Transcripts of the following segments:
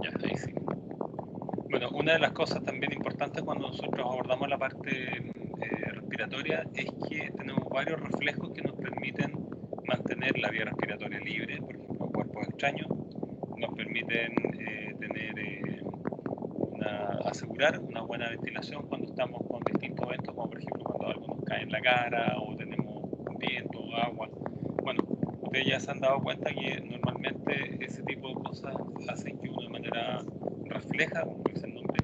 Ya, ahí sí. Bueno, una de las cosas también importantes cuando nosotros abordamos la parte respiratoria es que tenemos varios reflejos que nos permiten mantener la vía respiratoria libre, por ejemplo, cuerpos extraños, nos permiten asegurar una buena ventilación cuando estamos con distintos eventos, como por ejemplo cuando algo nos cae en la cara o tenemos viento, agua. Bueno, ustedes ya se han dado cuenta que normalmente ese tipo de cosas hacen que uno de manera refleja, como dice el nombre,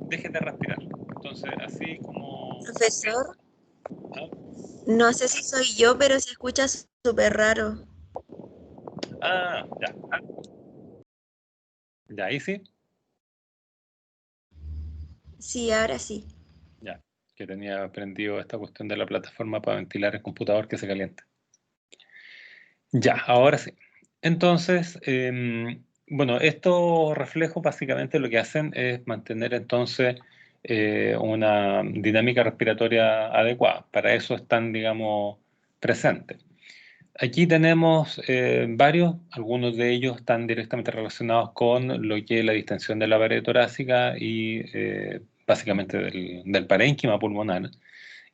deje de respirar. Entonces, así como... Profesor, ¿Ah? no sé si soy yo, pero se escucha súper raro. Ya. Ya, ahí sí. Sí, ahora sí. Ya, que tenía prendido esta cuestión de la plataforma para ventilar el computador que se calienta. Ya, ahora sí. Entonces, bueno, estos reflejos básicamente lo que hacen es mantener entonces una dinámica respiratoria adecuada. Para eso están, digamos, presentes. Aquí tenemos varios, algunos de ellos están directamente relacionados con lo que es la distensión de la pared torácica y básicamente del parénquima pulmonar,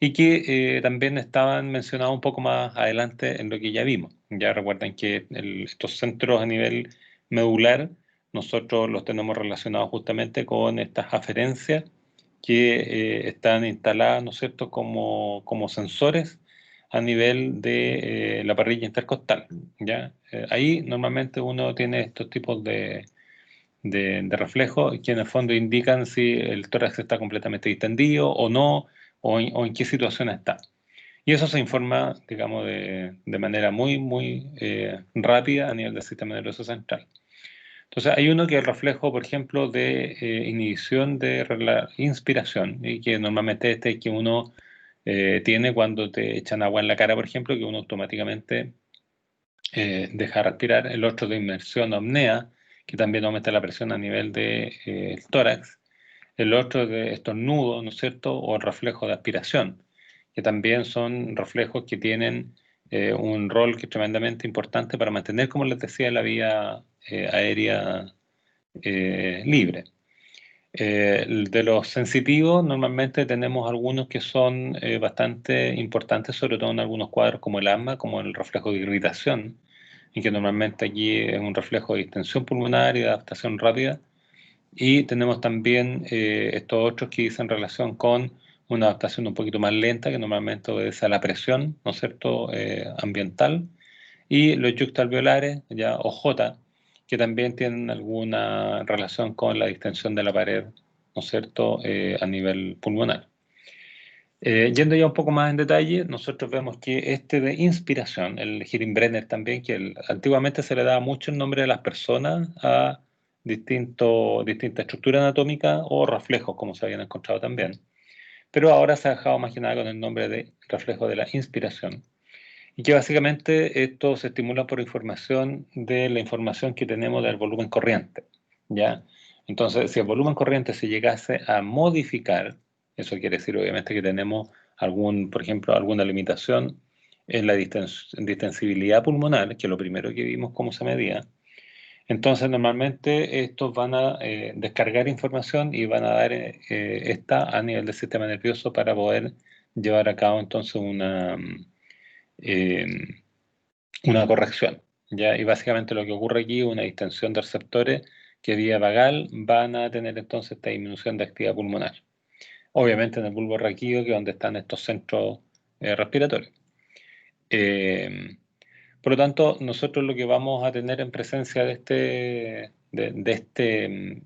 y que también estaban mencionados un poco más adelante en lo que ya vimos. Ya recuerden que estos centros a nivel medular, nosotros los tenemos relacionados justamente con estas aferencias que están instaladas, ¿no es cierto?, como sensores a nivel de la parrilla intercostal, ¿ya? Ahí normalmente uno tiene estos tipos de reflejos que en el fondo indican si el tórax está completamente distendido o no, o en qué situación está. Y eso se informa, digamos, de manera muy rápida a nivel del sistema nervioso central. Entonces, hay uno que es el reflejo, por ejemplo, de inhibición de la inspiración, y que normalmente este que uno tiene cuando te echan agua en la cara, por ejemplo, que uno automáticamente deja respirar. El otro de inmersión o apnea, que también aumenta la presión a nivel del tórax. El otro de estornudo, ¿no es cierto? O el reflejo de aspiración, que también son reflejos que tienen un rol que es tremendamente importante para mantener, como les decía, la vía aérea libre. De los sensitivos, normalmente tenemos algunos que son bastante importantes, sobre todo en algunos cuadros como el asma, como el reflejo de irritación, y que normalmente aquí es un reflejo de distensión pulmonar y de adaptación rápida. Y tenemos también estos otros que dicen relación con una adaptación un poquito más lenta, que normalmente obedece a la presión, ¿no es cierto?, ambiental. Y los yuxtalveolares, ya OJ, que también tienen alguna relación con la distensión de la pared, ¿no es cierto?, a nivel pulmonar. Yendo ya un poco más en detalle, nosotros vemos que este de inspiración, el Hirinbrenner también, que antiguamente se le daba mucho el nombre de las personas a distinta estructura anatómica o reflejos, como se habían encontrado también. Pero ahora se ha dejado más que nada con el nombre de reflejo de la inspiración. Y que básicamente esto se estimula por información de la información que tenemos del volumen corriente, ¿ya? Entonces, si el volumen corriente se llegase a modificar, eso quiere decir obviamente que tenemos por ejemplo, alguna limitación en la distensibilidad pulmonar, que es lo primero que vimos cómo se medía. Entonces, normalmente estos van a descargar información y van a dar esta a nivel del sistema nervioso para poder llevar a cabo entonces eh, una corrección, ¿ya? Y básicamente lo que ocurre aquí es una distensión de receptores que vía vagal van a tener entonces esta disminución de actividad pulmonar. Obviamente en el bulbo raquídeo, que es donde están estos centros respiratorios. Eh, por lo tanto, nosotros lo que vamos a tener en presencia de este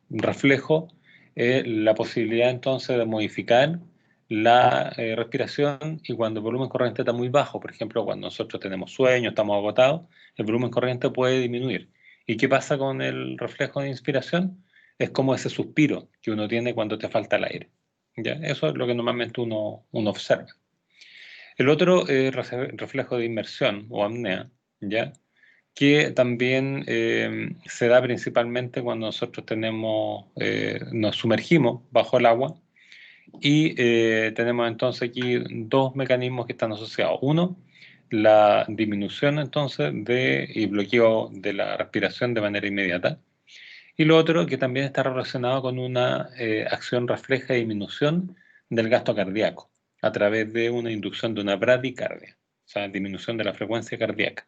reflejo es la posibilidad entonces de modificar la respiración, y cuando el volumen corriente está muy bajo, por ejemplo, cuando nosotros tenemos sueño, estamos agotados, el volumen corriente puede disminuir. ¿Y qué pasa con el reflejo de inspiración? Es como ese suspiro que uno tiene cuando te falta el aire, ¿ya? Eso es lo que normalmente uno observa. El otro reflejo de inmersión o apnea, ¿ya? Que también se da principalmente cuando nosotros nos sumergimos bajo el agua, y tenemos entonces aquí dos mecanismos que están asociados. Uno, la disminución entonces y bloqueo de la respiración de manera inmediata, Y lo otro que también está relacionado con una acción refleja y disminución del gasto cardíaco a través de una inducción de una bradicardia, o sea, disminución de la frecuencia cardíaca.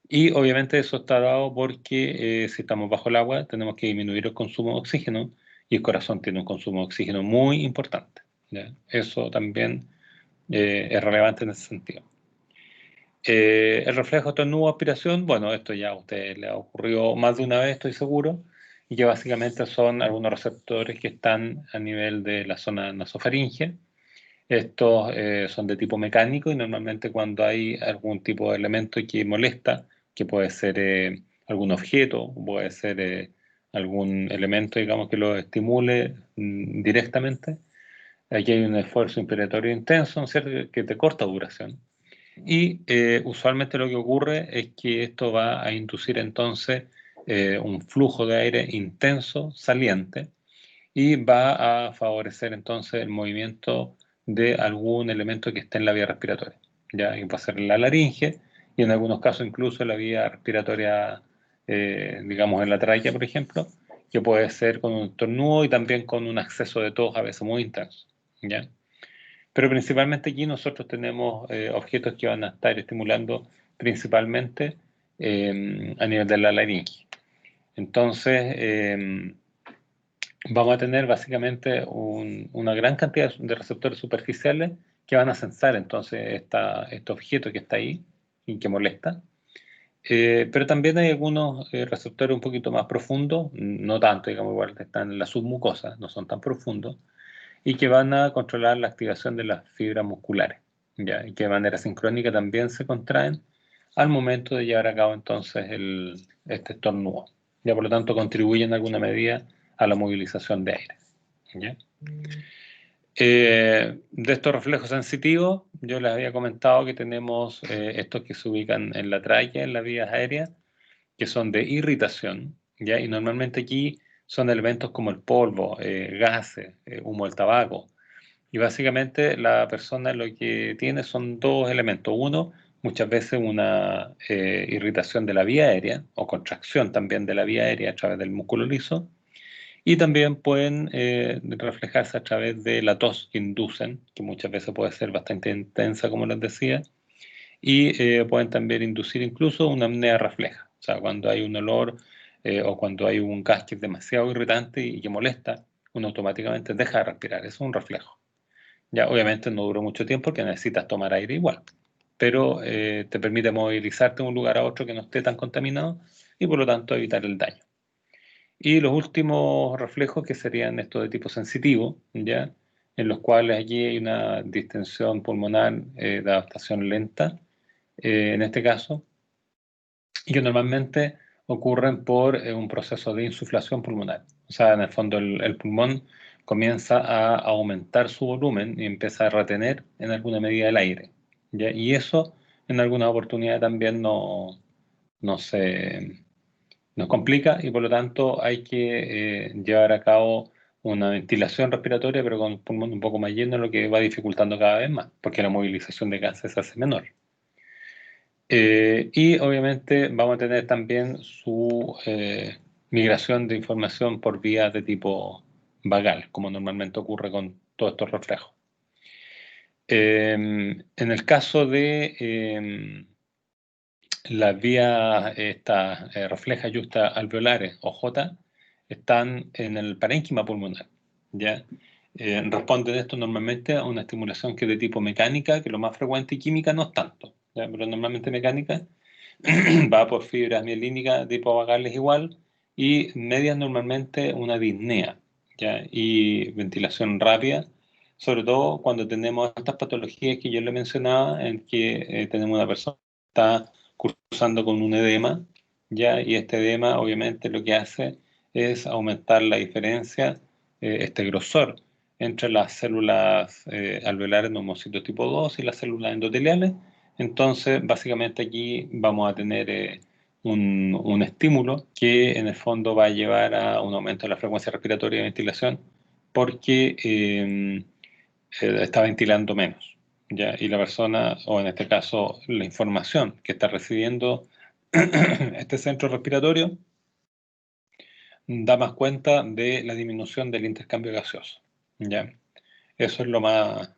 Y obviamente eso está dado porque si estamos bajo el agua tenemos que disminuir el consumo de oxígeno y el corazón tiene un consumo de oxígeno muy importante, ¿ya? Eso también es relevante en ese sentido. El reflejo estornudo aspiración, bueno, esto ya a usted le ha ocurrido más de una vez, estoy seguro, y que básicamente son algunos receptores que están a nivel de la zona nasofaringe. Estos son de tipo mecánico y normalmente cuando hay algún tipo de elemento que molesta, que puede ser algún objeto, puede ser algún elemento, digamos, que lo estimule directamente, aquí hay un esfuerzo inspiratorio intenso, ¿no es cierto?, que de corta duración. Y usualmente lo que ocurre es que esto va a inducir entonces un flujo de aire intenso, saliente, y va a favorecer entonces el movimiento de algún elemento que esté en la vía respiratoria, ya que puede ser la laringe y en algunos casos incluso la vía respiratoria, digamos en la tráquea, por ejemplo, que puede ser con un estornudo y también con un acceso de tos a veces muy intenso, ¿ya? Pero principalmente aquí nosotros tenemos objetos que van a estar estimulando principalmente a nivel de la laringe. Entonces, vamos a tener básicamente una gran cantidad de receptores superficiales que van a sensar entonces este objeto que está ahí y que molesta. Pero también hay algunos receptores un poquito más profundos, no tanto, digamos, igual están en la submucosa, no son tan profundos, y que van a controlar la activación de las fibras musculares, ¿ya? Y que de manera sincrónica también se contraen al momento de llevar a cabo entonces este estornudo. Ya por lo tanto contribuyen en alguna medida a la movilización de aire, ¿ya? De estos reflejos sensitivos, yo les había comentado que tenemos estos que se ubican en la tráquea, en las vías aéreas, que son de irritación, ¿ya? Y normalmente aquí son elementos como el polvo, gases, humo del tabaco. Y básicamente la persona lo que tiene son dos elementos. Uno, muchas veces una irritación de la vía aérea o contracción también de la vía aérea a través del músculo liso. Y también pueden reflejarse a través de la tos que inducen, que muchas veces puede ser bastante intensa, como les decía. Y pueden también inducir incluso una apnea refleja. O sea, cuando hay un olor o cuando hay un gas que es demasiado irritante y que molesta, uno automáticamente deja de respirar. Eso es un reflejo. Ya, obviamente no duró mucho tiempo porque necesitas tomar aire igual, pero te permite movilizarte de un lugar a otro que no esté tan contaminado y por lo tanto evitar el daño. Y los últimos reflejos que serían estos de tipo sensitivo, ¿ya? En los cuales allí hay una distensión pulmonar de adaptación lenta, en este caso, y que normalmente ocurren por un proceso de insuflación pulmonar. O sea, en el fondo el pulmón comienza a aumentar su volumen y empieza a retener en alguna medida el aire, ¿ya? Y eso en alguna oportunidad también no se, nos complica y por lo tanto hay que llevar a cabo una ventilación respiratoria, pero con el pulmón un poco más lleno, lo que va dificultando cada vez más, porque la movilización de gases se hace menor. Y obviamente vamos a tener también su migración de información por vías de tipo vagal, como normalmente ocurre con todos estos reflejos. En el caso de las vías estas reflejas yusta alveolares o J están en el parénquima pulmonar, ¿ya? Responden esto normalmente a una estimulación que es de tipo mecánica, que lo más frecuente y química no es tanto, ¿ya? Pero normalmente mecánica va por fibras mielínicas tipo vagales igual y medias normalmente una disnea, ¿ya? Y ventilación rápida, sobre todo cuando tenemos estas patologías que yo le mencionaba, en que tenemos una persona que está cursando con un edema, ¿ya? Y este edema obviamente lo que hace es aumentar la diferencia, este grosor, entre las células alveolares neumocitos tipo 2 y las células endoteliales. Entonces, básicamente aquí vamos a tener un estímulo que en el fondo va a llevar a un aumento de la frecuencia respiratoria y ventilación porque está ventilando menos, ¿ya? Y la persona, o en este caso la información que está recibiendo este centro respiratorio, da más cuenta de la disminución del intercambio gaseoso. ¿Ya? Eso es lo más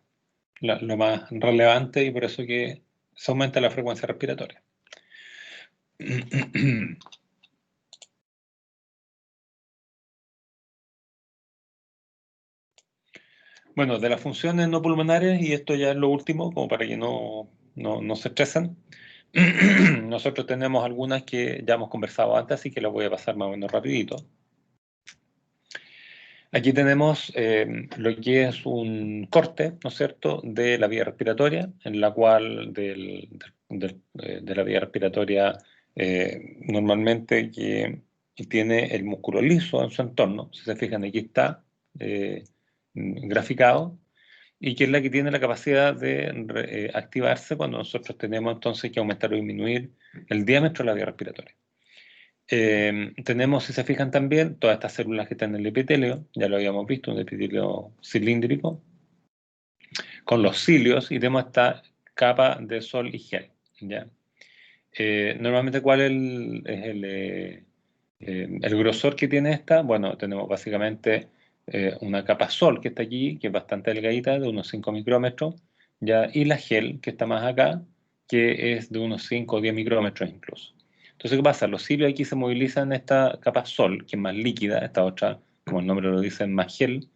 relevante y por eso que se aumenta la frecuencia respiratoria. Bueno, de las funciones no pulmonares, y esto ya es lo último, como para que no se estresen, nosotros tenemos algunas que ya hemos conversado antes, así que las voy a pasar más o menos rapidito. Aquí tenemos lo que es un corte, ¿no es cierto?, de la vía respiratoria, en la cual de la vía respiratoria normalmente que tiene el músculo liso en su entorno. Si se fijan, aquí está graficado, y que es la que tiene la capacidad de activarse cuando nosotros tenemos entonces que aumentar o disminuir el diámetro de la vía respiratoria. Tenemos, si se fijan también, todas estas células que están en el epitelio, ya lo habíamos visto, un epitelio cilíndrico, con los cilios, y tenemos esta capa de sol y gel. ¿Ya? Normalmente, ¿cuál es el grosor que tiene esta? Bueno, tenemos básicamente una capa sol que está aquí, que es bastante delgadita, de unos 5 micrómetros, ¿ya? Y la gel, que está más acá, que es de unos 5 o 10 micrómetros incluso. Entonces, ¿qué pasa? Los cilios aquí se movilizan en esta capa sol, que es más líquida, esta otra, como el nombre lo dice, más gel.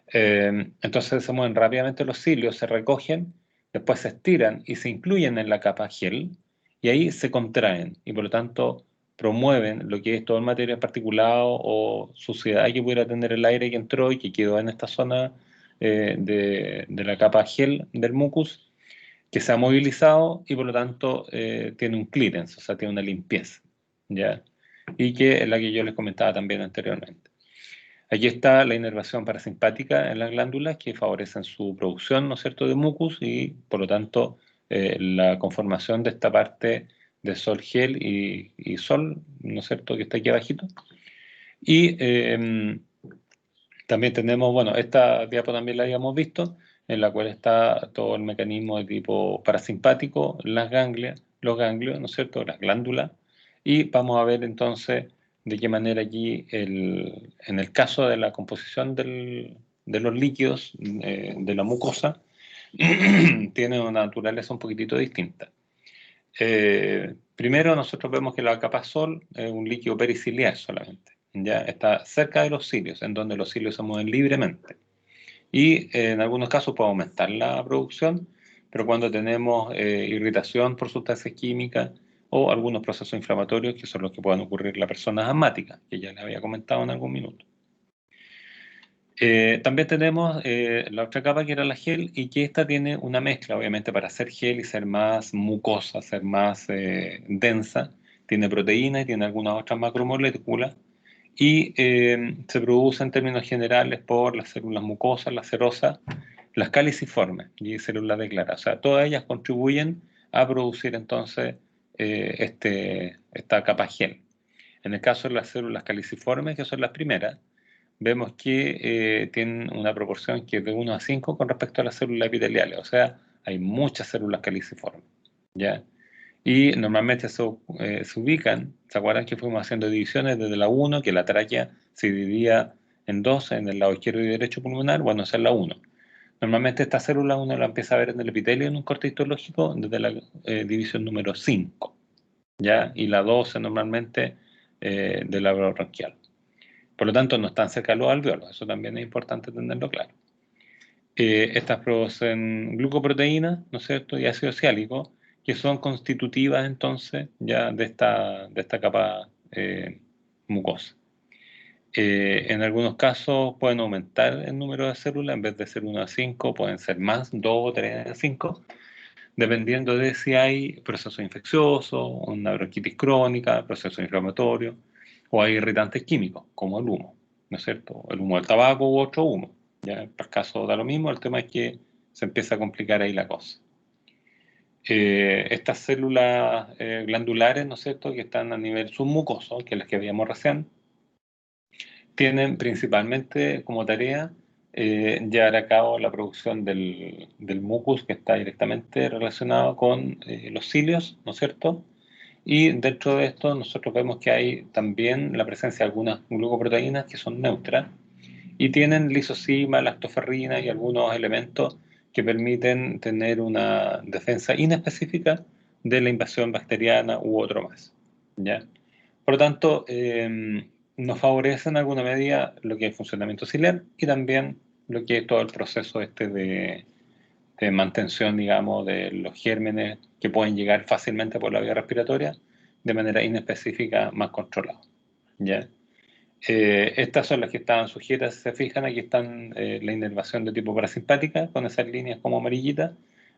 Entonces se mueven rápidamente los cilios, se recogen, después se estiran y se incluyen en la capa gel, y ahí se contraen, y por lo tanto promueven lo que es todo el material particulado o suciedad que pudiera tener el aire que entró y que quedó en esta zona de la capa gel del mucus, que se ha movilizado y por lo tanto tiene un clearance, o sea, tiene una limpieza, ¿ya? Y que es la que yo les comentaba también anteriormente. Aquí está la inervación parasimpática en las glándulas que favorecen su producción, ¿no es cierto?, de mucus, y por lo tanto la conformación de esta parte de sol, gel y sol, ¿no es cierto?, que está aquí abajito. Y también tenemos, bueno, esta diapo también la habíamos visto, en la cual está todo el mecanismo de tipo parasimpático, los ganglios, ¿no es cierto?, las glándulas, y vamos a ver entonces de qué manera aquí, en el caso de la composición de los líquidos de la mucosa, tiene una naturaleza un poquitito distinta. Primero, nosotros vemos que la capa sol es un líquido periciliar solamente, ya está cerca de los cilios, en donde los cilios se mueven libremente. Y en algunos casos puede aumentar la producción, pero cuando tenemos irritación por sustancias químicas o algunos procesos inflamatorios, que son los que pueden ocurrir en las personas asmáticas, que ya les había comentado en algún minuto. También tenemos la otra capa que era la gel, y que esta tiene una mezcla, obviamente, para ser gel y ser más mucosa, ser más densa. Tiene proteínas y tiene algunas otras macromoléculas, y se produce en términos generales por las células mucosas, las serosas, las caliciformes y células de Clara. O sea, todas ellas contribuyen a producir entonces esta capa gel. En el caso de las células caliciformes, que son las primeras, vemos que tienen una proporción que es de 1 a 5 con respecto a las células epiteliales, o sea, hay muchas células caliciformes, ¿ya? Y normalmente se ubican, ¿se acuerdan que fuimos haciendo divisiones desde la 1, que la tráquea se dividía en dos, en el lado izquierdo y derecho pulmonar? Bueno, esa es la 1. Normalmente esta célula uno la empieza a ver en el epitelio en un corte histológico desde la división número 5, ¿ya? Y la 12 normalmente del labio bronquial. Por lo tanto, no están cerca de los alveolos, eso también es importante tenerlo claro. Estas producen glucoproteínas, ¿no es cierto?, y ácido ciálico, que son constitutivas entonces ya de esta capa mucosa. En algunos casos pueden aumentar el número de células, en vez de ser 1 a 5, pueden ser más, 2 o 3 a 5, dependiendo de si hay proceso infeccioso, una bronquitis crónica, proceso inflamatorio, o hay irritantes químicos, como el humo, ¿no es cierto? El humo del tabaco u otro humo. Ya, en el caso da lo mismo, el tema es que se empieza a complicar ahí la cosa. Estas células glandulares, ¿no es cierto?, que están a nivel submucoso, que es las que veíamos recién, tienen principalmente como tarea llevar a cabo la producción del mucus, que está directamente relacionado con los cilios, ¿no es cierto? Y dentro de esto nosotros vemos que hay también la presencia de algunas glucoproteínas que son neutras y tienen lisozima, lactoferrina y algunos elementos que permiten tener una defensa inespecífica de la invasión bacteriana u otro más, ¿ya? Por lo tanto, nos favorece en alguna medida lo que es funcionamiento ciliar y también lo que es todo el proceso de mantención, digamos, de los gérmenes que pueden llegar fácilmente por la vía respiratoria de manera inespecífica, más controlada, ¿ya? Estas son las que estaban sujetas, si se fijan, aquí están la inervación de tipo parasimpática, con esas líneas como amarillitas.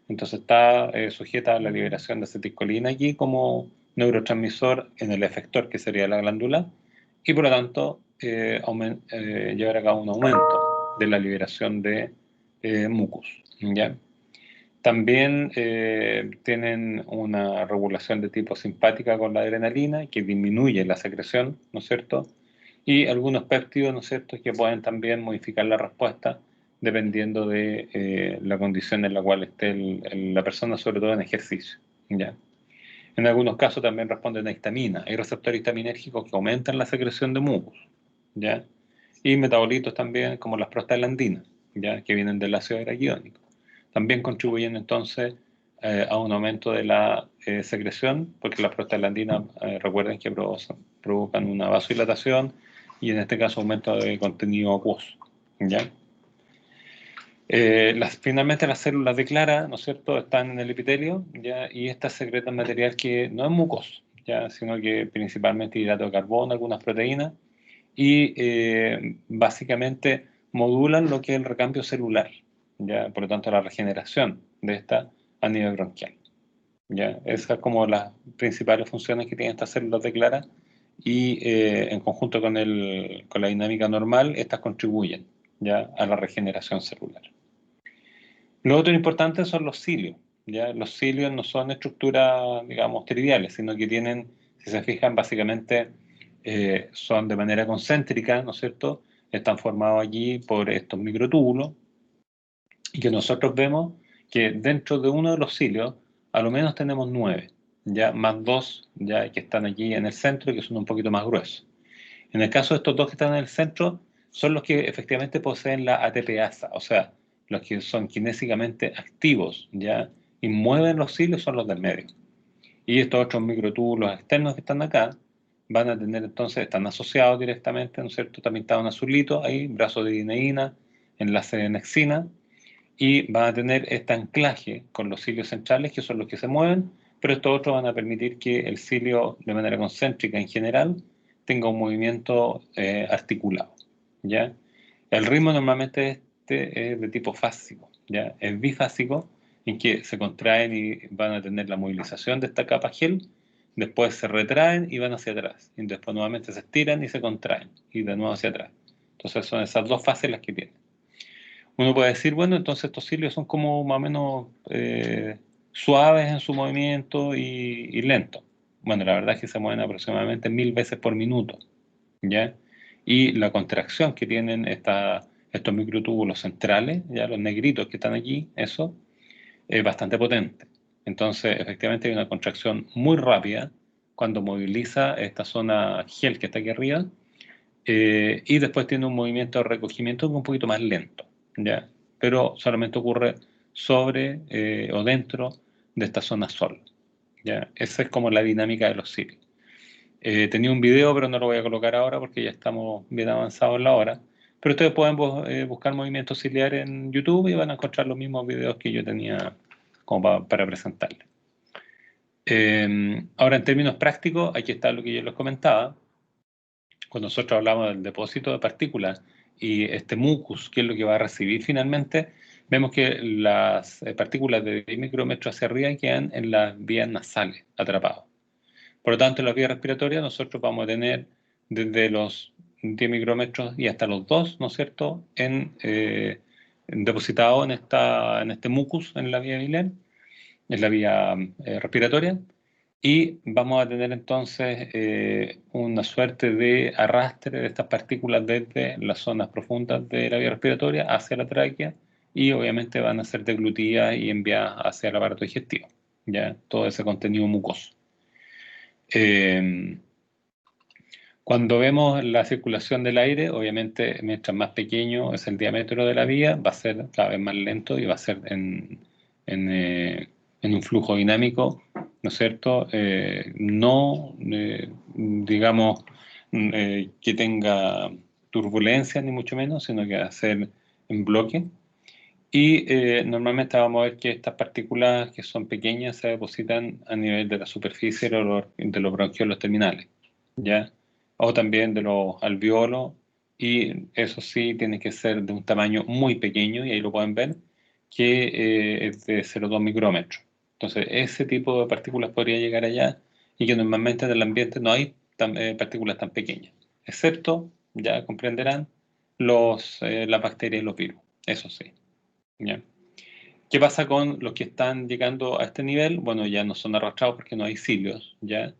Entonces está sujeta a la liberación de acetilcolina aquí como neurotransmisor en el efector, que sería la glándula, y por lo tanto llevar a cabo un aumento de la liberación de mucus, ¿ya? También tienen una regulación de tipo simpática con la adrenalina, que disminuye la secreción, ¿no es cierto? Y algunos péptidos, ¿no es cierto?, que pueden también modificar la respuesta dependiendo de la condición en la cual esté la persona, sobre todo en ejercicio, ¿ya? En algunos casos también responden a histamina. Hay receptores histaminérgicos que aumentan la secreción de mucus, ¿ya? Y metabolitos también, como las prostaglandinas, ¿ya?, que vienen del ácido araquidónico. También contribuyen entonces a un aumento de la secreción, porque las prostaglandinas, recuerden que provocan una vasodilatación y en este caso aumento de contenido acuoso, ¿ya? Finalmente las células de Clara, ¿no es cierto?, están en el epitelio, ¿ya? Y estas secretan material que no es mucoso, ¿ya?, sino que principalmente hidrato de carbono, algunas proteínas, y básicamente modulan lo que es el recambio celular, ¿ya? Por lo tanto, la regeneración de esta a nivel bronquial, ¿ya? Esas como las principales funciones que tienen estas células de Clara y en conjunto con la dinámica normal, estas contribuyen, ¿ya?, a la regeneración celular. Lo otro importante son los cilios, ¿ya? Los cilios no son estructuras, digamos, triviales, sino que tienen, si se fijan, básicamente son de manera concéntrica, ¿no es cierto? Están formados allí por estos microtúbulos y que nosotros vemos que dentro de uno de los cilios a lo menos tenemos 9, ya más dos ya que están allí en el centro y que son un poquito más gruesos. En el caso de estos dos que están en el centro, son los que efectivamente poseen la ATPasa, o sea, los que son kinésicamente activos, ¿ya? Y mueven los cilios son los del medio. Y estos otros microtúbulos externos que están acá van a tener entonces, están asociados directamente, ¿no es cierto? También está un azulito ahí, brazo de dineína, enlace de nexina, y van a tener este anclaje con los cilios centrales, que son los que se mueven, pero estos otros van a permitir que el cilio, de manera concéntrica en general, tenga un movimiento articulado, ¿ya? El ritmo normalmente es de tipo fásico, ¿ya? Es bifásico, en que se contraen y van a tener la movilización de esta capa gel, después se retraen y van hacia atrás, y después nuevamente se estiran y se contraen, y de nuevo hacia atrás. Entonces son esas dos fases las que tienen. Uno puede decir, bueno, entonces estos cilios son como más o menos suaves en su movimiento y lentos. Bueno, la verdad es que se mueven aproximadamente 1000 veces por minuto, ¿ya? Y la contracción que tienen estos microtúbulos centrales, ya los negritos que están aquí, eso, es bastante potente. Entonces, efectivamente hay una contracción muy rápida cuando moviliza esta zona gel que está aquí arriba, y después tiene un movimiento de recogimiento un poquito más lento, ¿ya? Pero solamente ocurre sobre o dentro de esta zona sol, ¿ya? Esa es como la dinámica de los cilios. Tenía un video, pero no lo voy a colocar ahora porque ya estamos bien avanzados en la hora. Pero ustedes pueden buscar movimientos ciliares en YouTube y van a encontrar los mismos videos que yo tenía como para presentarles. Ahora, en términos prácticos, aquí está lo que yo les comentaba. Cuando nosotros hablamos del depósito de partículas y este mucus, que es lo que va a recibir finalmente, vemos que las partículas de 10 micrómetros hacia arriba quedan en las vías nasales atrapadas. Por lo tanto, en las vías respiratorias nosotros vamos a tener desde los 10 micrómetros y hasta los 2, ¿no es cierto?, depositado en este mucus en la vía biliar, en la vía respiratoria, y vamos a tener entonces una suerte de arrastre de estas partículas desde las zonas profundas de la vía respiratoria hacia la tráquea, y obviamente van a ser deglutidas y enviadas hacia el aparato digestivo, ya todo ese contenido mucoso. Eh, Cuando vemos la circulación del aire, obviamente, mientras más pequeño es el diámetro de la vía, va a ser cada vez más lento y va a ser en, eh, en un flujo dinámico, ¿no es cierto? No, digamos, que tenga turbulencia, ni mucho menos, sino que va a ser en bloque. Y normalmente vamos a ver que estas partículas que son pequeñas se depositan a nivel de la superficie de los bronquiolos terminales, ¿ya? O también de los alveolos, y eso sí tiene que ser de un tamaño muy pequeño, y ahí lo pueden ver, que es de 0,2 micrómetros. Entonces, ese tipo de partículas podría llegar allá, y que normalmente en el ambiente no hay partículas tan pequeñas, excepto, ya comprenderán, las bacterias y los virus, eso sí. ¿Ya? ¿Qué pasa con los que están llegando a este nivel? Bueno, ya no son arrastrados porque no hay cilios, ¿ya?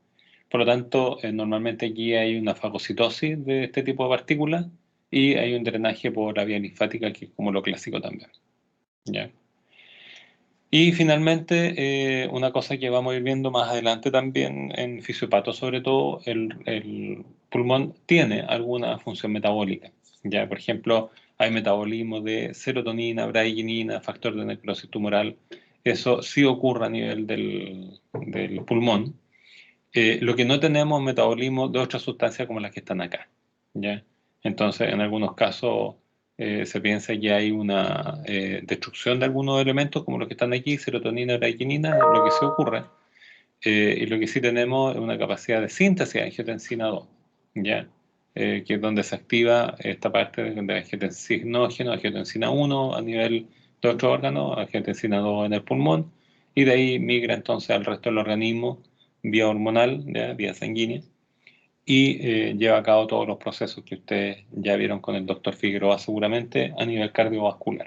Por lo tanto, normalmente aquí hay una fagocitosis de este tipo de partículas y hay un drenaje por la vía linfática, que es como lo clásico también, ¿ya? Y finalmente, una cosa que vamos a ir viendo más adelante también en fisiopato, sobre todo, el pulmón tiene alguna función metabólica. Ya, por ejemplo, hay metabolismo de serotonina, bradykinin, factor de necrosis tumoral. Eso sí ocurre a nivel del pulmón. Lo que no tenemos es metabolismo de otras sustancias como las que están acá, ¿ya? Entonces, en algunos casos se piensa que hay una destrucción de algunos elementos como los que están aquí, serotonina, bradykinin, lo que sí ocurre. Y lo que sí tenemos es una capacidad de síntesis de angiotensina 2, ¿ya? Que es donde se activa esta parte de angiotensinógeno, angiotensina 1 a nivel de otros órganos, angiotensina 2 en el pulmón, y de ahí migra entonces al resto del organismo vía hormonal, ¿ya? Vía sanguínea, y lleva a cabo todos los procesos que ustedes ya vieron con el doctor Figueroa seguramente a nivel cardiovascular.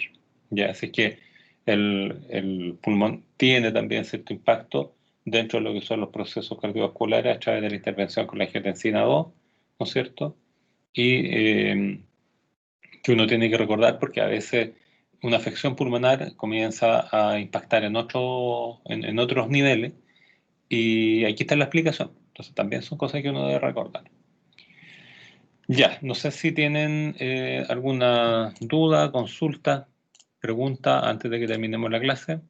¿Ya? Así que el pulmón tiene también cierto impacto dentro de lo que son los procesos cardiovasculares a través de la intervención con la angiotensina 2, ¿no es cierto? Y que uno tiene que recordar porque a veces una afección pulmonar comienza a impactar en otros niveles, y aquí está la explicación. Entonces también son cosas que uno debe recordar. Ya, no sé si tienen alguna duda, consulta, pregunta antes de que terminemos la clase.